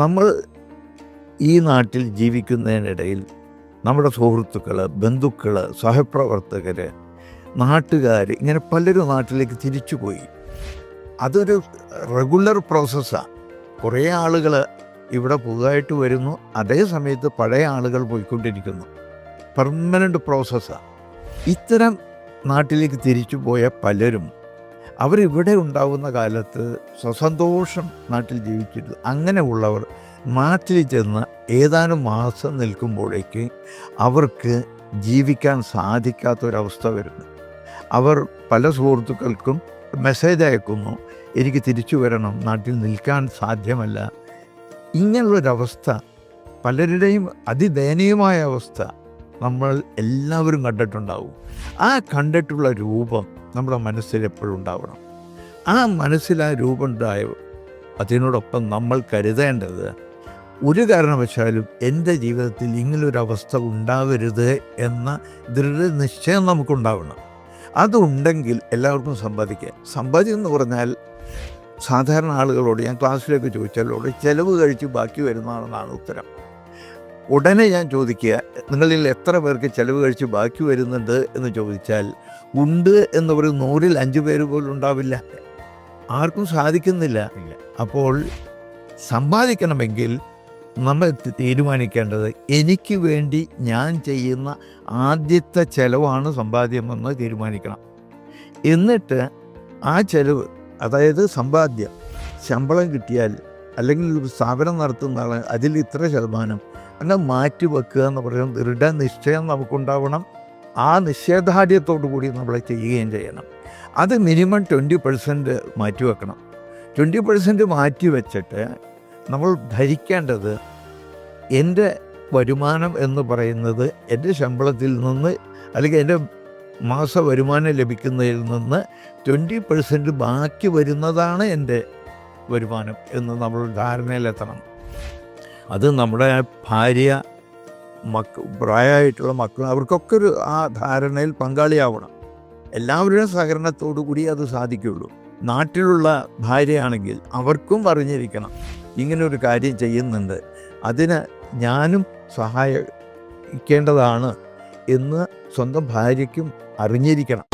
നമ്മൾ ഈ നാട്ടിൽ ജീവിക്കുന്നതിനിടയിൽ നമ്മുടെ സുഹൃത്തുക്കൾ, ബന്ധുക്കൾ, സഹപ്രവർത്തകർ, നാട്ടുകാർ ഇങ്ങനെ പലരും നാട്ടിലേക്ക് തിരിച്ചുപോയി. അതൊരു റെഗുലർ പ്രോസസ്സാണ്. കുറേ ആളുകൾ ഇവിടെ പുതുതായിട്ട് വരുന്നു, അതേ സമയത്ത് പഴയ ആളുകൾ പോയിക്കൊണ്ടിരിക്കുന്നു. പെർമനൻ്റ് പ്രോസസ്സാണ്. ഇത്തരം നാട്ടിലേക്ക് തിരിച്ചു പോയ പലരും അവരിവിടെ ഉണ്ടാകുന്ന കാലത്ത് സസന്തോഷം നാട്ടിൽ ജീവിച്ചിരുന്നു. അങ്ങനെയുള്ളവർ നാട്ടിൽ ചെന്ന് ഏതാനും മാസം നിൽക്കുമ്പോഴേക്ക് അവർക്ക് ജീവിക്കാൻ സാധിക്കാത്തൊരവസ്ഥ വരുന്നു. അവർ പല സുഹൃത്തുക്കൾക്കും മെസ്സേജ് അയക്കുന്നു, എനിക്ക് തിരിച്ചു വരണം, നാട്ടിൽ നിൽക്കാൻ സാധ്യമല്ല. ഇങ്ങനെയുള്ളൊരവസ്ഥ, പലരുടെയും അതിദയനീയമായ അവസ്ഥ നമ്മൾ എല്ലാവരും കണ്ടിട്ടുണ്ടാവും. ആ കണ്ടിട്ടുള്ള രൂപം നമ്മുടെ മനസ്സിൽ എപ്പോഴും ഉണ്ടാവണം. ആ മനസ്സിൽ ആ രൂപം ഉണ്ടായ അതിനോടൊപ്പം നമ്മൾ കരുതേണ്ടത്, ഒരു കാരണവശാലും എൻ്റെ ജീവിതത്തിൽ ഇങ്ങനൊരവസ്ഥ ഉണ്ടാവരുത് എന്ന ദൃഢനിശ്ചയം നമുക്കുണ്ടാവണം. അതുണ്ടെങ്കിൽ എല്ലാവർക്കും സമ്പാദിക്കാം. സമ്പാദ്യം എന്ന് പറഞ്ഞാൽ സാധാരണ ആളുകളോട് ഞാൻ ക്ലാസ്സിലേക്ക് ചോദിച്ചാലോട് ചിലവ് കഴിച്ച് ബാക്കി വരുന്നതാണെന്നാണ് ഉത്തരം. ഉടനെ ഞാൻ ചോദിക്കുക, നിങ്ങളിൽ എത്ര പേർക്ക് ചിലവ് കഴിച്ച് ബാക്കി വരുന്നുണ്ട് എന്ന് ചോദിച്ചാൽ ഉണ്ട് എന്ന് പറയും 100-ൽ 5 പേര് പോലും ഉണ്ടാവില്ല. ആർക്കും സാധിക്കുന്നില്ല. അപ്പോൾ സമ്പാദിക്കണമെങ്കിൽ നമ്മൾ തീരുമാനിക്കേണ്ടത്, എനിക്ക് വേണ്ടി ഞാൻ ചെയ്യുന്ന ആദ്യത്തെ ചിലവാണ് സമ്പാദ്യമെന്ന് തീരുമാനിക്കണം. എന്നിട്ട് ആ ചിലവ്, അതായത് സമ്പാദ്യം, ശമ്പളം കിട്ടിയാൽ അല്ലെങ്കിൽ ഒരു സ്ഥാപനം നടത്തുന്ന ആൾ അതിൽ ഇത്ര ശതമാനം അങ്ങനെ മാറ്റി വെക്കുക എന്ന് പറയുന്ന ദൃഢനിശ്ചയം നമുക്കുണ്ടാവണം. ആ നിശ്ചയദാർഢ്യത്തോടു കൂടി നമ്മൾ ചെയ്യുകയും ചെയ്യണം. അത് മിനിമം 20% മാറ്റി വെക്കണം. 20% മാറ്റി വെച്ചിട്ട് നമ്മൾ ധരിക്കേണ്ടത്, എൻ്റെ വരുമാനം എന്ന് പറയുന്നത് എൻ്റെ ശമ്പളത്തിൽ നിന്ന് അല്ലെങ്കിൽ എൻ്റെ മാസ വരുമാനം ലഭിക്കുന്നതിൽ നിന്ന് 20% ബാക്കി വരുന്നതാണ് എൻ്റെ വരുമാനം എന്ന് നമ്മൾ ധാരണയിലെത്തണം. അത് നമ്മുടെ ഭാര്യ, പ്രായമായിട്ടുള്ള മക്കൾ, അവർക്കൊക്കെ ഒരു ആ ധാരണയിൽ പങ്കാളിയാവണം. എല്ലാവരുടെയും സഹകരണത്തോടു കൂടി അത് സാധിക്കുകയുള്ളൂ. നാട്ടിലുള്ള ഭാര്യയാണെങ്കിൽ അവർക്കും അറിഞ്ഞിരിക്കണം ഇങ്ങനൊരു കാര്യം ചെയ്യുന്നുണ്ട്, അതിന് ഞാനും സഹായിക്കേണ്ടതാണ് എന്ന് സ്വന്തം ഭാര്യയ്ക്കും അറിഞ്ഞിരിക്കണം.